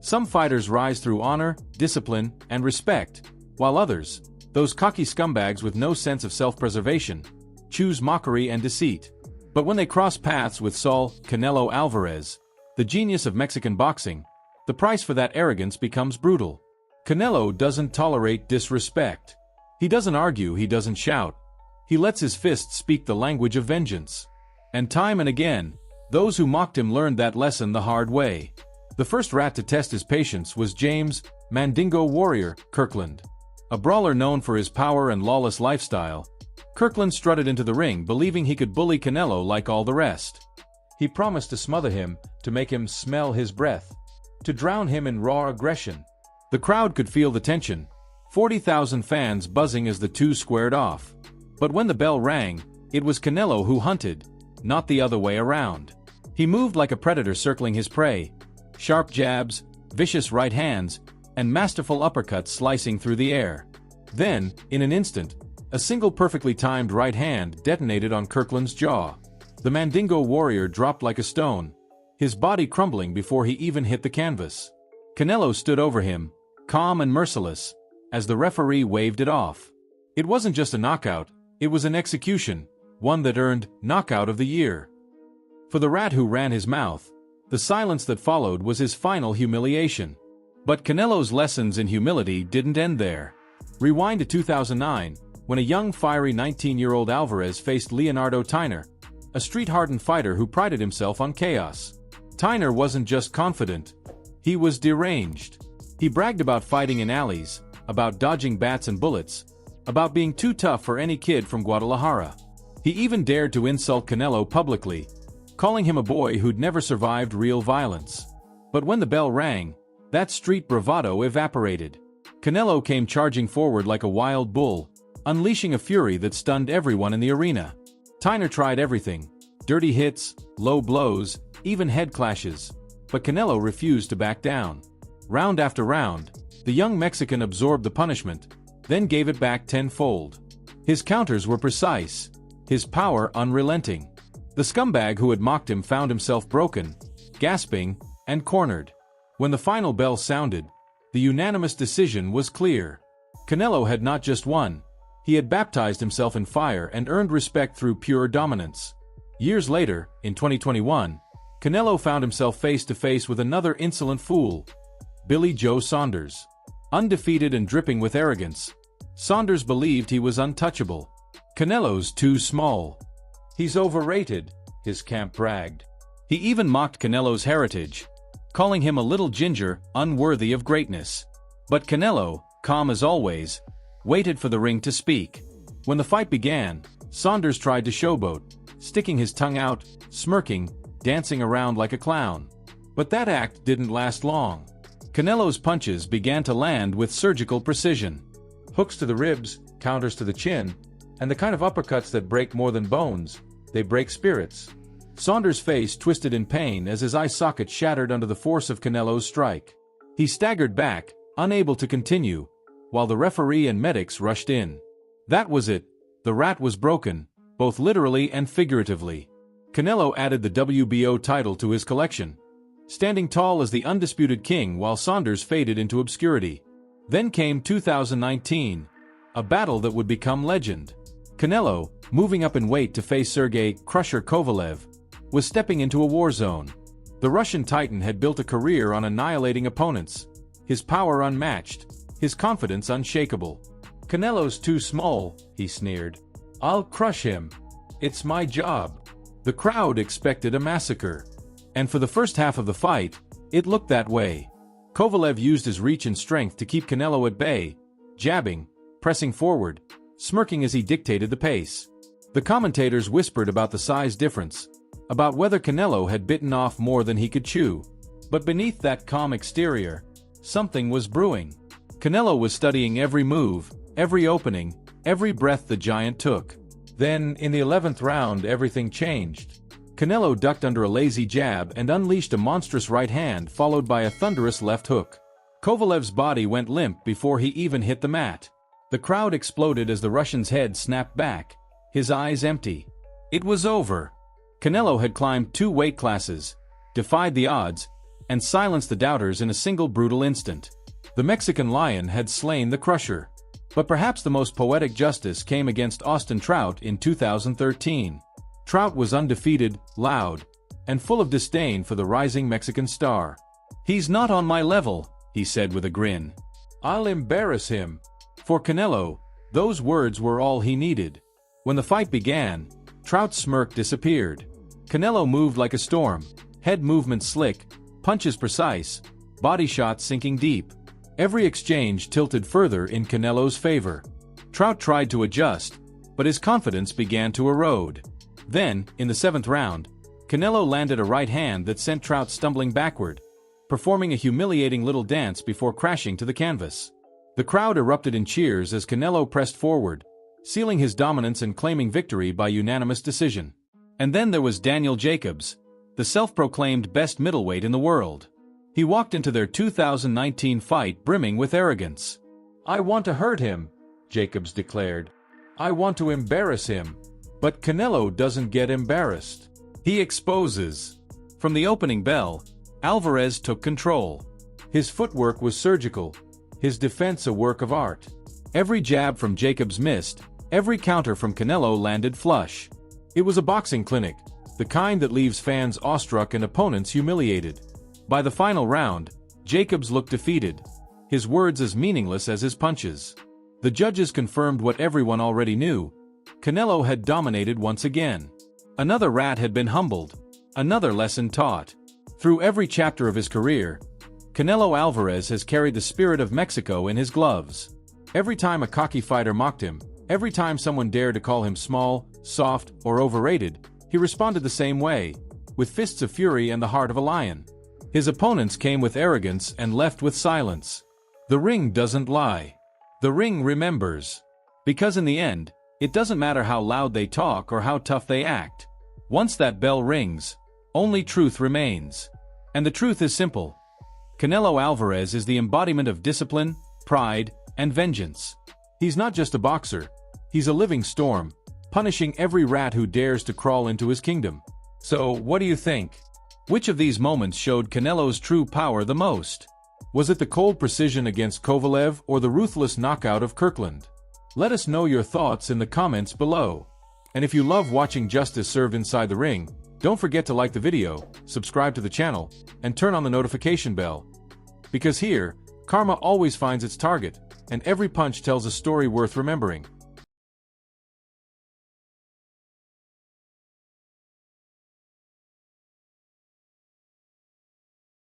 Some fighters rise through honor, discipline, and respect, while others, those cocky scumbags with no sense of self-preservation, choose mockery and deceit. But when they cross paths with Saul Canelo Alvarez, the genius of Mexican boxing, the price for that arrogance becomes brutal. Canelo doesn't tolerate disrespect. He doesn't argue, he doesn't shout. He lets his fists speak the language of vengeance. And time and again, those who mocked him learned that lesson the hard way. The first rat to test his patience was James Mandingo Warrior Kirkland. A brawler known for his power and lawless lifestyle, Kirkland strutted into the ring believing he could bully Canelo like all the rest. He promised to smother him, to make him smell his breath, to drown him in raw aggression. The crowd could feel the tension, 40,000 fans buzzing as the two squared off. But when the bell rang, it was Canelo who hunted, not the other way around. He moved like a predator circling his prey, sharp jabs, vicious right hands, and masterful uppercuts slicing through the air. Then, in an instant, a single perfectly timed right hand detonated on Kirkland's jaw. The Mandingo Warrior dropped like a stone, his body crumbling before he even hit the canvas. Canelo stood over him, calm and merciless, as the referee waved it off. It wasn't just a knockout, it was an execution, one that earned Knockout of the Year. For the rat who ran his mouth, the silence that followed was his final humiliation. But Canelo's lessons in humility didn't end there. Rewind to 2009, when a young fiery 19-year-old Alvarez faced Leonardo Tiner, a street-hardened fighter who prided himself on chaos. Tiner wasn't just confident, he was deranged. He bragged about fighting in alleys, about dodging bats and bullets, about being too tough for any kid from Guadalajara. He even dared to insult Canelo publicly, calling him a boy who'd never survived real violence. But when the bell rang, that street bravado evaporated. Canelo came charging forward like a wild bull, unleashing a fury that stunned everyone in the arena. Tiner tried everything, dirty hits, low blows, even head clashes. But Canelo refused to back down. Round after round, the young Mexican absorbed the punishment, then gave it back tenfold. His counters were precise, his power unrelenting. The scumbag who had mocked him found himself broken, gasping, and cornered. When the final bell sounded, the unanimous decision was clear. Canelo had not just won, he had baptized himself in fire and earned respect through pure dominance. Years later, in 2021, Canelo found himself face to face with another insolent fool, Billy Joe Saunders. Undefeated and dripping with arrogance, Saunders believed he was untouchable. Canelo's too small. He's overrated, his camp bragged. He even mocked Canelo's heritage, calling him a little ginger, unworthy of greatness. But Canelo, calm as always, waited for the ring to speak. When the fight began, Saunders tried to showboat, sticking his tongue out, smirking, dancing around like a clown. But that act didn't last long. Canelo's punches began to land with surgical precision. Hooks to the ribs, counters to the chin, and the kind of uppercuts that break more than bones, they break spirits. Saunders' face twisted in pain as his eye socket shattered under the force of Canelo's strike. He staggered back, unable to continue, while the referee and medics rushed in. That was it. The rat was broken, both literally and figuratively. Canelo added the WBO title to his collection, standing tall as the undisputed king while Saunders faded into obscurity. Then came 2019, a battle that would become legend. Canelo, moving up in weight to face Sergey "Crusher" Kovalev, was stepping into a war zone. The Russian Titan had built a career on annihilating opponents, his power unmatched, his confidence unshakable. "Canelo's too small," he sneered. "I'll crush him. It's my job." The crowd expected a massacre. And for the first half of the fight, it looked that way. Kovalev used his reach and strength to keep Canelo at bay, jabbing, pressing forward, smirking as he dictated the pace. The commentators whispered about the size difference, about whether Canelo had bitten off more than he could chew. But beneath that calm exterior, something was brewing. Canelo was studying every move, every opening, every breath the giant took. Then, in the 11th round, everything changed. Canelo ducked under a lazy jab and unleashed a monstrous right hand followed by a thunderous left hook. Kovalev's body went limp before he even hit the mat. The crowd exploded as the Russian's head snapped back, his eyes empty. It was over. Canelo had climbed 2 weight classes, defied the odds, and silenced the doubters in a single brutal instant. The Mexican Lion had slain the Crusher. But perhaps the most poetic justice came against Austin Trout in 2013. Trout was undefeated, loud, and full of disdain for the rising Mexican star. "He's not on my level," he said with a grin. "I'll embarrass him." For Canelo, those words were all he needed. When the fight began, Trout's smirk disappeared. Canelo moved like a storm, head movement slick, punches precise, body shots sinking deep. Every exchange tilted further in Canelo's favor. Trout tried to adjust, but his confidence began to erode. Then, in the 7th round, Canelo landed a right hand that sent Trout stumbling backward, performing a humiliating little dance before crashing to the canvas. The crowd erupted in cheers as Canelo pressed forward, sealing his dominance and claiming victory by unanimous decision. And then there was Daniel Jacobs, the self-proclaimed best middleweight in the world. He walked into their 2019 fight brimming with arrogance. "I want to hurt him," Jacobs declared. "I want to embarrass him." But Canelo doesn't get embarrassed. He exposes. From the opening bell, Alvarez took control. His footwork was surgical, his defense a work of art. Every jab from Jacobs missed, every counter from Canelo landed flush. It was a boxing clinic, the kind that leaves fans awestruck and opponents humiliated. By the final round, Jacobs looked defeated, his words as meaningless as his punches. The judges confirmed what everyone already knew: Canelo had dominated once again. Another rat had been humbled, another lesson taught. Through every chapter of his career, Canelo Alvarez has carried the spirit of Mexico in his gloves. Every time a cocky fighter mocked him, every time someone dared to call him small, soft, or overrated, he responded the same way, with fists of fury and the heart of a lion. His opponents came with arrogance and left with silence. The ring doesn't lie. The ring remembers. Because in the end, it doesn't matter how loud they talk or how tough they act. Once that bell rings, only truth remains. And the truth is simple. Canelo Alvarez is the embodiment of discipline, pride, and vengeance. He's not just a boxer. He's a living storm, punishing every rat who dares to crawl into his kingdom. So, what do you think? Which of these moments showed Canelo's true power the most? Was it the cold precision against Kovalev or the ruthless knockout of Kirkland? Let us know your thoughts in the comments below. And if you love watching justice served inside the ring, don't forget to like the video, subscribe to the channel, and turn on the notification bell. Because here, karma always finds its target, and every punch tells a story worth remembering.